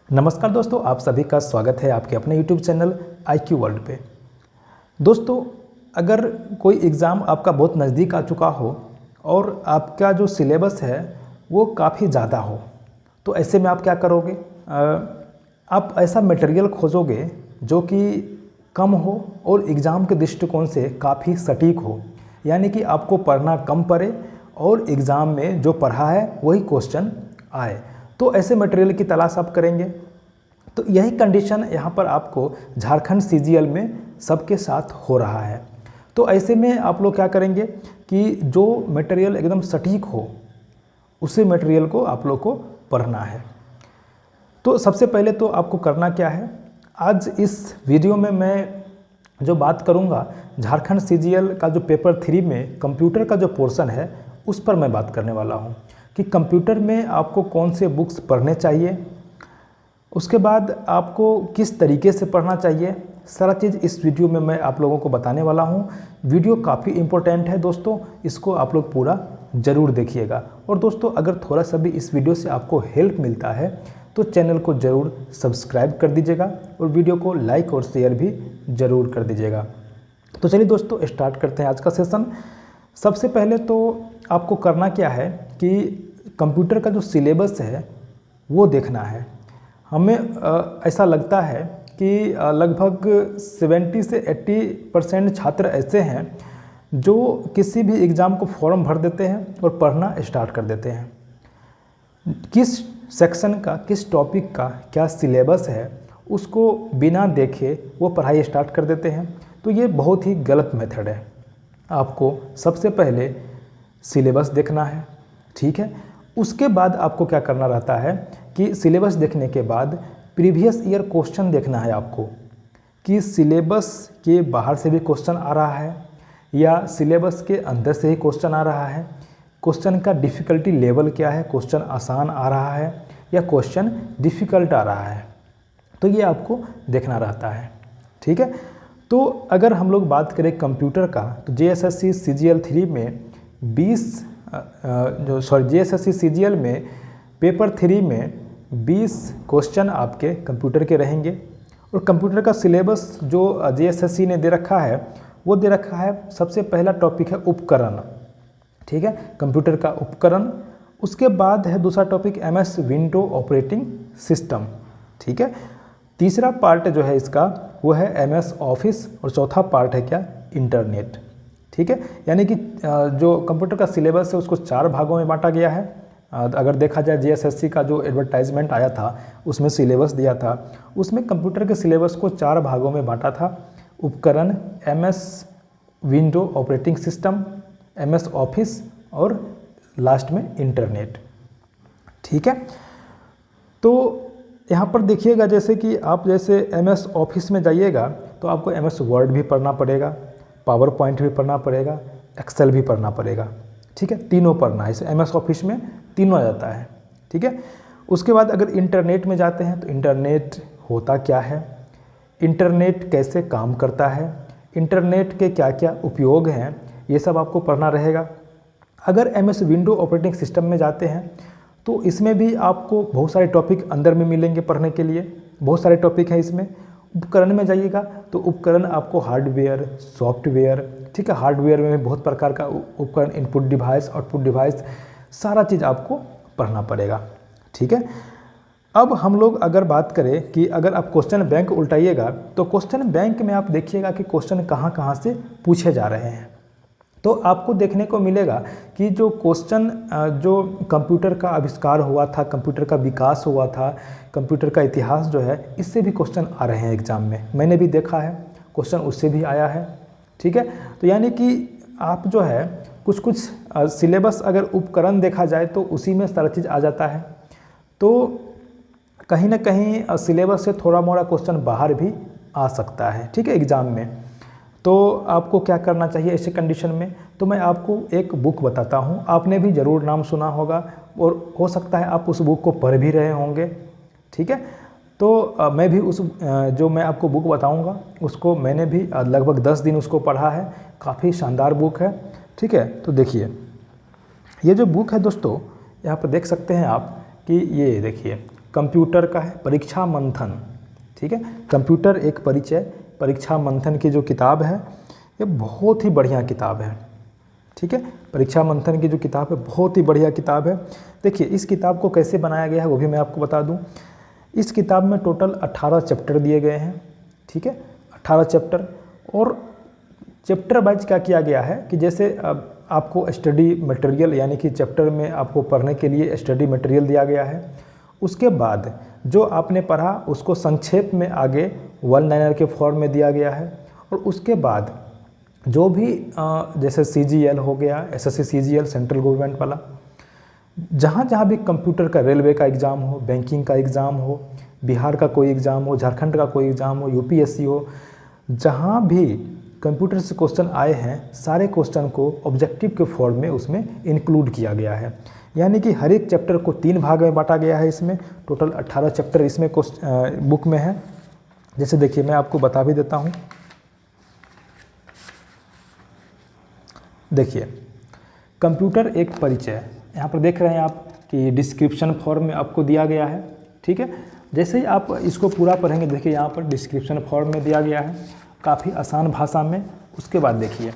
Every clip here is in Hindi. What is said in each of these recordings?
नमस्कार दोस्तों, आप सभी का स्वागत है आपके अपने YouTube चैनल IQ वर्ल्ड पे। दोस्तों, अगर कोई एग्ज़ाम आपका बहुत नज़दीक आ चुका हो और आपका जो सिलेबस है वो काफ़ी ज़्यादा हो, तो ऐसे में आप क्या करोगे? आप ऐसा मटेरियल खोजोगे जो कि कम हो और एग्ज़ाम के दृष्टिकोण से काफ़ी सटीक हो, यानी कि आपको पढ़ना कम पड़े और एग्ज़ाम में जो पढ़ा है वही क्वेश्चन आए। तो ऐसे मटेरियल की तलाश आप करेंगे। तो यही कंडीशन यहाँ पर आपको झारखंड CGL में सबके साथ हो रहा है। तो ऐसे में आप लोग क्या करेंगे कि जो मटेरियल एकदम सटीक हो उसी मटेरियल को आप लोग को पढ़ना है। तो सबसे पहले तो आपको करना क्या है, आज इस वीडियो में मैं जो बात करूँगा झारखंड CGL का जो पेपर 3 में कंप्यूटर का जो पोर्शन है उस पर मैं बात करने वाला हूँ कि कंप्यूटर में आपको कौन से बुक्स पढ़ने चाहिए, उसके बाद आपको किस तरीके से पढ़ना चाहिए, सारा चीज़ इस वीडियो में मैं आप लोगों को बताने वाला हूँ। वीडियो काफ़ी इम्पोर्टेंट है दोस्तों, इसको आप लोग पूरा ज़रूर देखिएगा। और दोस्तों, अगर थोड़ा सा भी इस वीडियो से आपको हेल्प मिलता है तो चैनल को ज़रूर सब्सक्राइब कर दीजिएगा और वीडियो को लाइक और शेयर भी ज़रूर कर दीजिएगा। तो चलिए दोस्तों, स्टार्ट करते हैं आज का सेशन। सबसे पहले तो आपको करना क्या है कि कंप्यूटर का जो सिलेबस है वो देखना है। हमें ऐसा लगता है कि लगभग 70 से 80% छात्र ऐसे हैं जो किसी भी एग्ज़ाम को फॉर्म भर देते हैं और पढ़ना स्टार्ट कर देते हैं। किस सेक्शन का, किस टॉपिक का क्या सिलेबस है उसको बिना देखे वो पढ़ाई स्टार्ट कर देते हैं। तो ये बहुत ही गलत मेथड है। आपको सबसे पहले सिलेबस देखना है, ठीक है। उसके बाद आपको क्या करना रहता है कि सिलेबस देखने के बाद प्रीवियस ईयर क्वेश्चन देखना है आपको कि सिलेबस के बाहर से भी क्वेश्चन आ रहा है या सिलेबस के अंदर से ही क्वेश्चन आ रहा है, क्वेश्चन का डिफ़िकल्टी लेवल क्या है, क्वेश्चन आसान आ रहा है या क्वेश्चन डिफ़िकल्ट आ रहा है। तो ये आपको देखना रहता है, ठीक है। तो अगर हम लोग बात करें कंप्यूटर का तो JSSC CGL 3 में JSSC CGL में पेपर 3 में 20 क्वेश्चन आपके कंप्यूटर के रहेंगे। और कंप्यूटर का सिलेबस जो JSSC ने दे रखा है वो दे रखा है, सबसे पहला टॉपिक है उपकरण, ठीक है, कंप्यूटर का उपकरण। उसके बाद है दूसरा topic MS window operating system, ठीक है। तीसरा पार्ट जो है इसका वो है MS ऑफिस और चौथा पार्ट है क्या, इंटरनेट, ठीक है। यानी कि जो कंप्यूटर का सिलेबस है उसको 4 भागों में बांटा गया है। अगर देखा जाए JSSC का जो एडवर्टाइजमेंट आया था उसमें सिलेबस दिया था, उसमें कंप्यूटर के सिलेबस को 4 भागों में बांटा था। उपकरण, MS window operating system, MS office और लास्ट में इंटरनेट, ठीक है। तो यहाँ पर देखिएगा जैसे कि आप जैसे MS ऑफिस में जाइएगा तो आपको MS वर्ड भी पढ़ना पड़ेगा, पावर पॉइंट भी पढ़ना पड़ेगा, एक्सेल भी पढ़ना पड़ेगा, ठीक है। तीनों पढ़ना है, इसे MS ऑफिस में तीनों आ जाता है, ठीक है। उसके बाद अगर इंटरनेट में जाते हैं तो इंटरनेट होता क्या है, इंटरनेट कैसे काम करता है, इंटरनेट के क्या क्या उपयोग हैं, ये सब आपको पढ़ना रहेगा। अगर MS विंडो ऑपरेटिंग सिस्टम में जाते हैं तो इसमें भी आपको बहुत सारे टॉपिक अंदर में मिलेंगे पढ़ने के लिए, बहुत सारे टॉपिक हैं इसमें। उपकरण में जाइएगा तो उपकरण आपको हार्डवेयर, सॉफ्टवेयर, ठीक है, हार्डवेयर में भी बहुत प्रकार का उपकरण, इनपुट डिवाइस, आउटपुट डिवाइस, सारा चीज़ आपको पढ़ना पड़ेगा, ठीक है। अब हम लोग अगर बात करें कि अगर आप क्वेश्चन बैंक उल्टाइएगा तो क्वेश्चन बैंक में आप देखिएगा कि क्वेश्चन कहाँ कहाँ से पूछे जा रहे हैं। तो आपको देखने को मिलेगा कि जो क्वेश्चन जो कंप्यूटर का आविष्कार हुआ था, कंप्यूटर का विकास हुआ था, कंप्यूटर का इतिहास जो है, इससे भी क्वेश्चन आ रहे हैं एग्ज़ाम में। मैंने भी देखा है क्वेश्चन उससे भी आया है, ठीक है। तो यानी कि आप जो है कुछ कुछ सिलेबस अगर उपकरण देखा जाए तो उसी में सारा चीज़ आ जाता है। तो कहीं ना कहीं सिलेबस से थोड़ा मोड़ा क्वेश्चन बाहर भी आ सकता है, ठीक है, एग्ज़ाम में। तो आपको क्या करना चाहिए ऐसे कंडीशन में, तो मैं आपको एक बुक बताता हूँ, आपने भी ज़रूर नाम सुना होगा और हो सकता है आप उस बुक को पढ़ भी रहे होंगे, ठीक है। तो मैं भी उस जो मैं आपको बुक बताऊँगा उसको मैंने भी लगभग 10 दिन उसको पढ़ा है, काफ़ी शानदार बुक है, ठीक है। तो देखिए ये जो बुक है दोस्तों, यहाँ पर देख सकते हैं आप कि ये देखिए कंप्यूटर का है परीक्षा मंथन, ठीक है। कंप्यूटर एक परिचय, परीक्षा मंथन की जो किताब है ये बहुत ही बढ़िया किताब है, ठीक है। परीक्षा मंथन की जो किताब है बहुत ही बढ़िया किताब है। देखिए इस किताब को कैसे बनाया गया है वो भी मैं आपको बता दूं। इस किताब में टोटल 18 चैप्टर दिए गए हैं, ठीक है, 18 चैप्टर। और चैप्टर वाइज क्या किया गया है कि जैसे आपको स्टडी मटेरियल यानी कि चैप्टर में आपको पढ़ने के लिए स्टडी मटेरियल दिया गया है। उसके बाद जो आपने पढ़ा उसको संक्षेप में आगे वन लाइनर के फॉर्म में दिया गया है। और उसके बाद जो भी जैसे CGL हो गया, SSC CGL सेंट्रल गवर्नमेंट वाला, जहाँ जहाँ भी कंप्यूटर का रेलवे का एग्ज़ाम हो, बैंकिंग का एग्ज़ाम हो, बिहार का कोई एग्ज़ाम हो, झारखंड का कोई एग्ज़ाम हो, UPSC हो, जहाँ भी कंप्यूटर से क्वेश्चन आए हैं सारे क्वेश्चन को ऑब्जेक्टिव के फॉर्म में उसमें इंक्लूड किया गया है। यानी कि हर एक चैप्टर को 3 भाग में बांटा गया है। इसमें टोटल 18 चैप्टर इसमें बुक में है। जैसे देखिए मैं आपको बता भी देता हूँ। देखिए कंप्यूटर एक परिचय, यहाँ पर देख रहे हैं आप कि डिस्क्रिप्शन फॉर्म में आपको दिया गया है, ठीक है। जैसे ही आप इसको पूरा पढ़ेंगे, देखिए यहाँ पर डिस्क्रिप्शन फॉर्म में दिया गया है काफ़ी आसान भाषा में। उसके बाद देखिए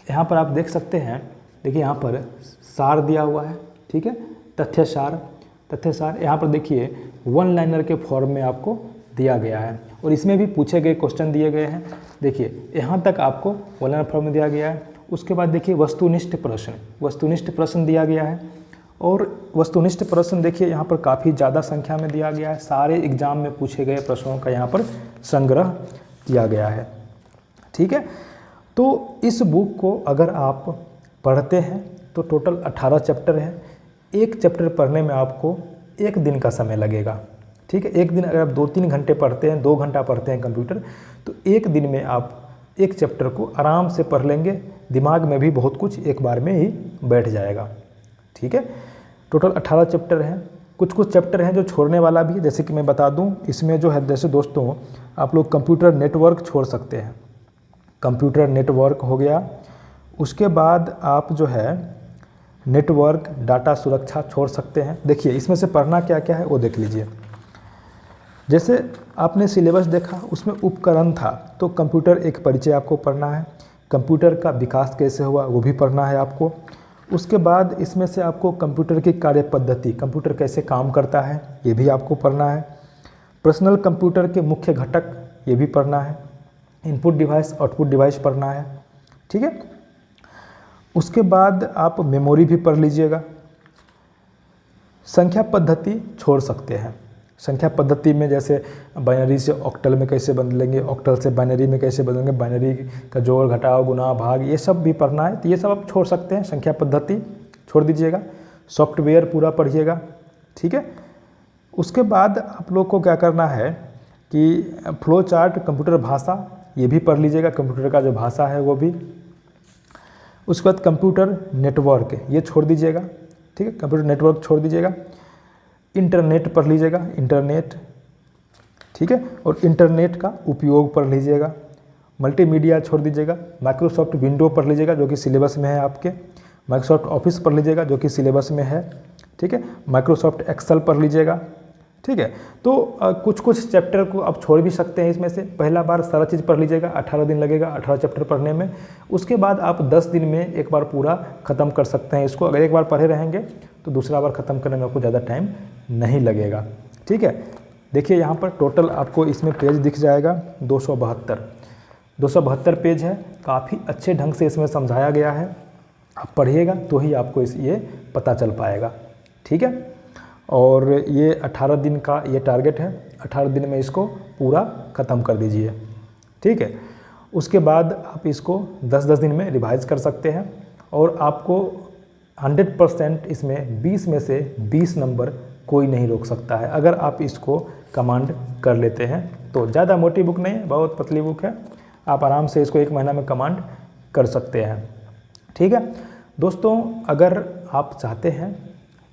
यहाँ पर आप देख सकते हैं, देखिए यहाँ पर सार दिया हुआ है, ठीक है, तथ्य सार यहाँ पर देखिए वन लाइनर के फॉर्म में आपको दिया गया है। और इसमें भी पूछे गए क्वेश्चन दिए गए हैं। देखिए यहाँ तक आपको वन लाइनर फॉर्म में दिया गया है। उसके बाद देखिए वस्तुनिष्ठ प्रश्न दिया गया है। और वस्तुनिष्ठ प्रश्न देखिए यहाँ पर काफ़ी ज़्यादा संख्या में दिया गया है। सारे एग्जाम में पूछे गए प्रश्नों का यहाँ पर संग्रह किया गया है, ठीक है। तो इस बुक को अगर आप पढ़ते हैं तो टोटल 18 चैप्टर है। एक चैप्टर पढ़ने में आपको 1 दिन का समय लगेगा, ठीक है। एक दिन अगर आप 2-3 घंटे पढ़ते हैं, 2 घंटा पढ़ते हैं कंप्यूटर, तो 1 दिन में आप एक चैप्टर को आराम से पढ़ लेंगे। दिमाग में भी बहुत कुछ एक बार में ही बैठ जाएगा, ठीक है। टोटल 18 चैप्टर हैं। कुछ चैप्टर हैं जो छोड़ने वाला भी है। जैसे कि मैं बता दूं, इसमें जो है जैसे दोस्तों आप लोग कंप्यूटर नेटवर्क छोड़ सकते हैं, कंप्यूटर नेटवर्क हो गया। उसके बाद आप जो है नेटवर्क डाटा सुरक्षा छोड़ सकते हैं। देखिए इसमें से पढ़ना क्या क्या है वो देख लीजिए। जैसे आपने सिलेबस देखा उसमें उपकरण था, तो कंप्यूटर एक परिचय आपको पढ़ना है। कंप्यूटर का विकास कैसे हुआ वो भी पढ़ना है आपको। उसके बाद इसमें से आपको कंप्यूटर की कार्य पद्धति, कंप्यूटर कैसे काम करता है ये भी आपको पढ़ना है। पर्सनल कंप्यूटर के मुख्य घटक ये भी पढ़ना है। इनपुट डिवाइस आउटपुट डिवाइस पढ़ना है, ठीक है। उसके बाद आप मेमोरी भी पढ़ लीजिएगा। संख्या पद्धति छोड़ सकते हैं। संख्या पद्धति में जैसे बाइनरी से ऑक्टल में कैसे बदलेंगे, ऑक्टल से बाइनरी में कैसे बदलेंगे, बाइनरी का जोड़ घटाव गुणा भाग ये सब भी पढ़ना है, तो ये सब आप छोड़ सकते हैं। संख्या पद्धति छोड़ दीजिएगा। सॉफ्टवेयर पूरा पढ़िएगा, ठीक है। उसके बाद आप लोग को क्या करना है कि फ्लो चार्ट, कंप्यूटर भाषा ये भी पढ़ लीजिएगा, कंप्यूटर का जो भाषा है वो भी। उसके बाद कंप्यूटर नेटवर्क ये छोड़ दीजिएगा, ठीक है, कंप्यूटर नेटवर्क छोड़ दीजिएगा। इंटरनेट पढ़ लीजिएगा, इंटरनेट, ठीक है, और इंटरनेट का उपयोग पढ़ लीजिएगा। मल्टीमीडिया छोड़ दीजिएगा। माइक्रोसॉफ्ट विंडो पढ़ लीजिएगा जो कि सिलेबस में है आपके। माइक्रोसॉफ्ट ऑफिस पढ़ लीजिएगा जो कि सिलेबस में है, ठीक है। माइक्रोसॉफ्ट एक्सेल पढ़ लीजिएगा, ठीक है। तो कुछ चैप्टर को आप छोड़ भी सकते हैं इसमें से। पहला बार सारा चीज़ पढ़ लीजिएगा, 18 दिन लगेगा 18 चैप्टर पढ़ने में। उसके बाद आप 10 दिन में एक बार पूरा ख़त्म कर सकते हैं इसको। अगर एक बार पढ़े रहेंगे तो दूसरा बार ख़त्म करने में आपको ज़्यादा टाइम नहीं लगेगा, ठीक है। देखिए यहाँ पर टोटल आपको इसमें पेज दिख जाएगा 272 पेज है। काफ़ी अच्छे ढंग से इसमें समझाया गया है। आप पढ़िएगा तो ही आपको ये पता चल पाएगा, ठीक है। और ये 18 दिन का ये टारगेट है, 18 दिन में इसको पूरा ख़त्म कर दीजिए, ठीक है। उसके बाद आप इसको 10-10 दिन में रिवाइज कर सकते हैं और आपको 100% इसमें 20 में से 20 नंबर कोई नहीं रोक सकता है अगर आप इसको कमांड कर लेते हैं तो। ज़्यादा मोटी बुक नहीं है, बहुत पतली बुक है। आप आराम से इसको 1 महीना में कमांड कर सकते हैं, ठीक है। दोस्तों अगर आप चाहते हैं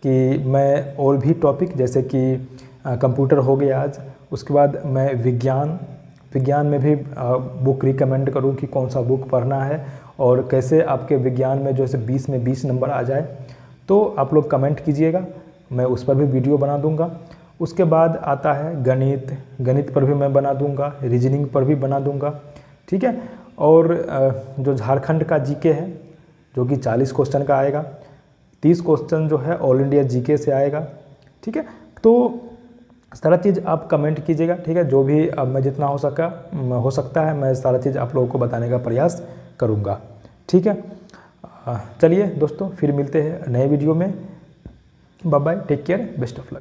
कि मैं और भी टॉपिक जैसे कि कंप्यूटर हो गया आज, उसके बाद मैं विज्ञान में भी बुक रिकमेंड करूं कि कौन सा बुक पढ़ना है और कैसे आपके विज्ञान में जैसे 20 में 20 नंबर आ जाए, तो आप लोग कमेंट कीजिएगा, मैं उस पर भी वीडियो बना दूंगा। उसके बाद आता है गणित, गणित पर भी मैं बना दूंगा, रीजनिंग पर भी बना दूंगा, ठीक है। और जो झारखंड का जीके है जो कि 40 क्वेश्चन का आएगा, 30 क्वेश्चन जो है ऑल इंडिया जीके से आएगा, ठीक है। तो सारा चीज़ आप कमेंट कीजिएगा, ठीक है। जो भी अब मैं जितना हो सकता है मैं सारा चीज़ आप लोगों को बताने का प्रयास करूँगा, ठीक है। चलिए दोस्तों, फिर मिलते हैं नए वीडियो में। Bye bye, take care, best of luck.